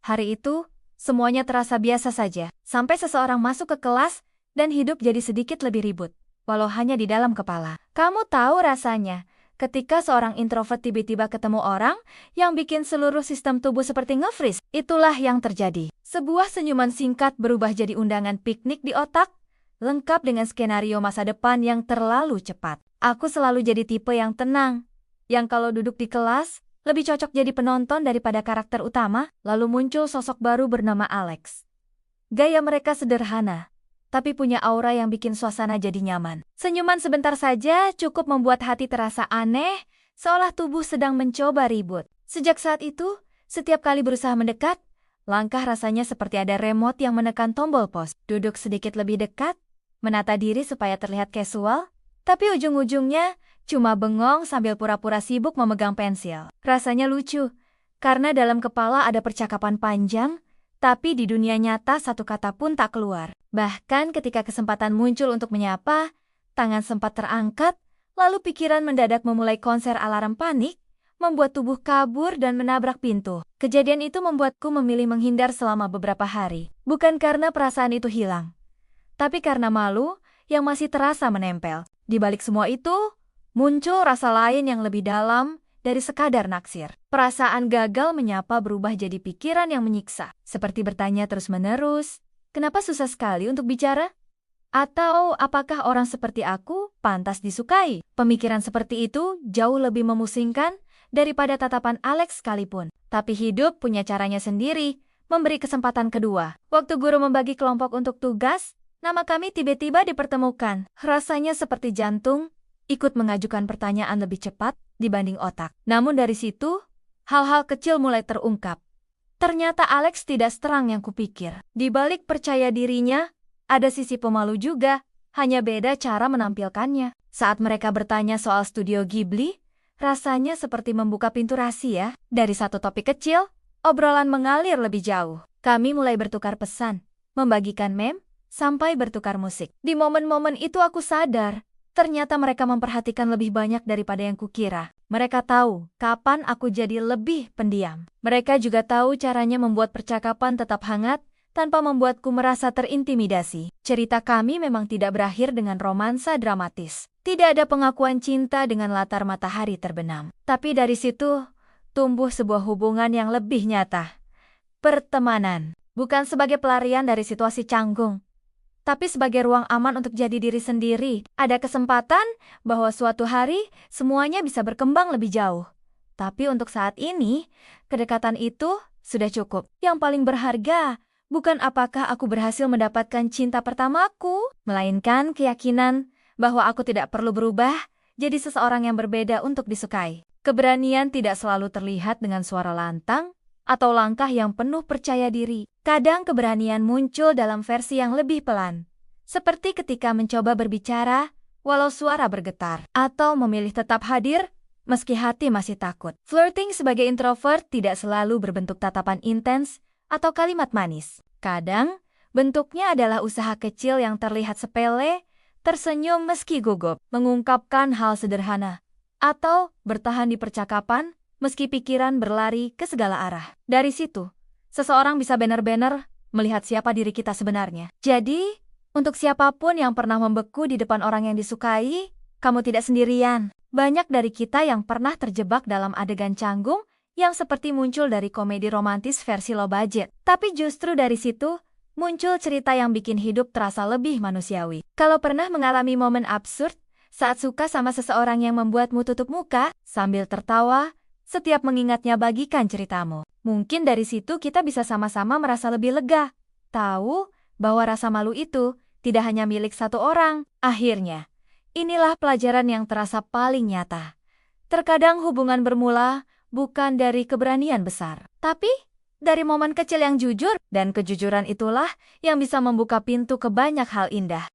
Hari itu, semuanya terasa biasa saja, sampai seseorang masuk ke kelas dan hidup jadi sedikit lebih ribut, walau hanya di dalam kepala. Kamu tahu rasanya, ketika seorang introvert tiba-tiba ketemu orang yang bikin seluruh sistem tubuh seperti nge-freeze. Itulah yang terjadi. Sebuah senyuman singkat berubah jadi undangan piknik di otak, lengkap dengan skenario masa depan yang terlalu cepat. Aku selalu jadi tipe yang tenang, yang kalau duduk di kelas, lebih cocok jadi penonton daripada karakter utama. Lalu muncul sosok baru bernama Alex. Gaya mereka sederhana, tapi punya aura yang bikin suasana jadi nyaman. Senyuman sebentar saja cukup membuat hati terasa aneh, seolah tubuh sedang mencoba ribut. Sejak saat itu, setiap kali berusaha mendekat, langkah rasanya seperti ada remote yang menekan tombol pause. Duduk sedikit lebih dekat, menata diri supaya terlihat casual, tapi ujung-ujungnya cuma bengong sambil pura-pura sibuk memegang pensil. Rasanya lucu, karena dalam kepala ada percakapan panjang, tapi di dunia nyata satu kata pun tak keluar. Bahkan ketika kesempatan muncul untuk menyapa, tangan sempat terangkat, lalu pikiran mendadak memulai konser alarm panik, membuat tubuh kabur dan menabrak pintu. Kejadian itu membuatku memilih menghindar selama beberapa hari. Bukan karena perasaan itu hilang, tapi karena malu yang masih terasa menempel. Di balik semua itu, muncul rasa lain yang lebih dalam dari sekadar naksir. Perasaan gagal menyapa berubah jadi pikiran yang menyiksa. Seperti bertanya terus-menerus, kenapa susah sekali untuk bicara? Atau apakah orang seperti aku pantas disukai? Pemikiran seperti itu jauh lebih memusingkan daripada tatapan Alex sekalipun. Tapi hidup punya caranya sendiri, memberi kesempatan kedua. Waktu guru membagi kelompok untuk tugas, nama kami tiba-tiba dipertemukan. Rasanya seperti jantung ikut mengajukan pertanyaan lebih cepat dibanding otak. Namun dari situ, hal-hal kecil mulai terungkap. Ternyata Alex tidak seterang yang kupikir. Di balik percaya dirinya, ada sisi pemalu juga, hanya beda cara menampilkannya. Saat mereka bertanya soal studio Ghibli, rasanya seperti membuka pintu rahasia. Dari satu topik kecil, obrolan mengalir lebih jauh. Kami mulai bertukar pesan, membagikan meme, sampai bertukar musik. Di momen-momen itu aku sadar, ternyata mereka memperhatikan lebih banyak daripada yang kukira. Mereka tahu kapan aku jadi lebih pendiam. Mereka juga tahu caranya membuat percakapan tetap hangat tanpa membuatku merasa terintimidasi. Cerita kami memang tidak berakhir dengan romansa dramatis. Tidak ada pengakuan cinta dengan latar matahari terbenam. Tapi dari situ, tumbuh sebuah hubungan yang lebih nyata. Pertemanan. Bukan sebagai pelarian dari situasi canggung, tapi sebagai ruang aman untuk jadi diri sendiri. Ada kesempatan bahwa suatu hari semuanya bisa berkembang lebih jauh. Tapi untuk saat ini, kedekatan itu sudah cukup. Yang paling berharga bukan apakah aku berhasil mendapatkan cinta pertamaku, melainkan keyakinan bahwa aku tidak perlu berubah jadi seseorang yang berbeda untuk disukai. Keberanian tidak selalu terlihat dengan suara lantang atau langkah yang penuh percaya diri. Kadang keberanian muncul dalam versi yang lebih pelan, seperti ketika mencoba berbicara walau suara bergetar, atau memilih tetap hadir meski hati masih takut. Flirting sebagai introvert tidak selalu berbentuk tatapan intens atau kalimat manis. Kadang, bentuknya adalah usaha kecil yang terlihat sepele, tersenyum meski gugup, mengungkapkan hal sederhana, atau bertahan di percakapan meski pikiran berlari ke segala arah. Dari situ, seseorang bisa benar-benar melihat siapa diri kita sebenarnya. Jadi, untuk siapapun yang pernah membeku di depan orang yang disukai, kamu tidak sendirian. Banyak dari kita yang pernah terjebak dalam adegan canggung yang seperti muncul dari komedi romantis versi low budget. Tapi justru dari situ, muncul cerita yang bikin hidup terasa lebih manusiawi. Kalau pernah mengalami momen absurd saat suka sama seseorang yang membuatmu tutup muka sambil tertawa, setiap mengingatnya bagikan ceritamu. Mungkin dari situ kita bisa sama-sama merasa lebih lega. Tahu bahwa rasa malu itu tidak hanya milik satu orang. Akhirnya, inilah pelajaran yang terasa paling nyata. Terkadang hubungan bermula bukan dari keberanian besar, tapi dari momen kecil yang jujur, dan kejujuran itulah yang bisa membuka pintu ke banyak hal indah.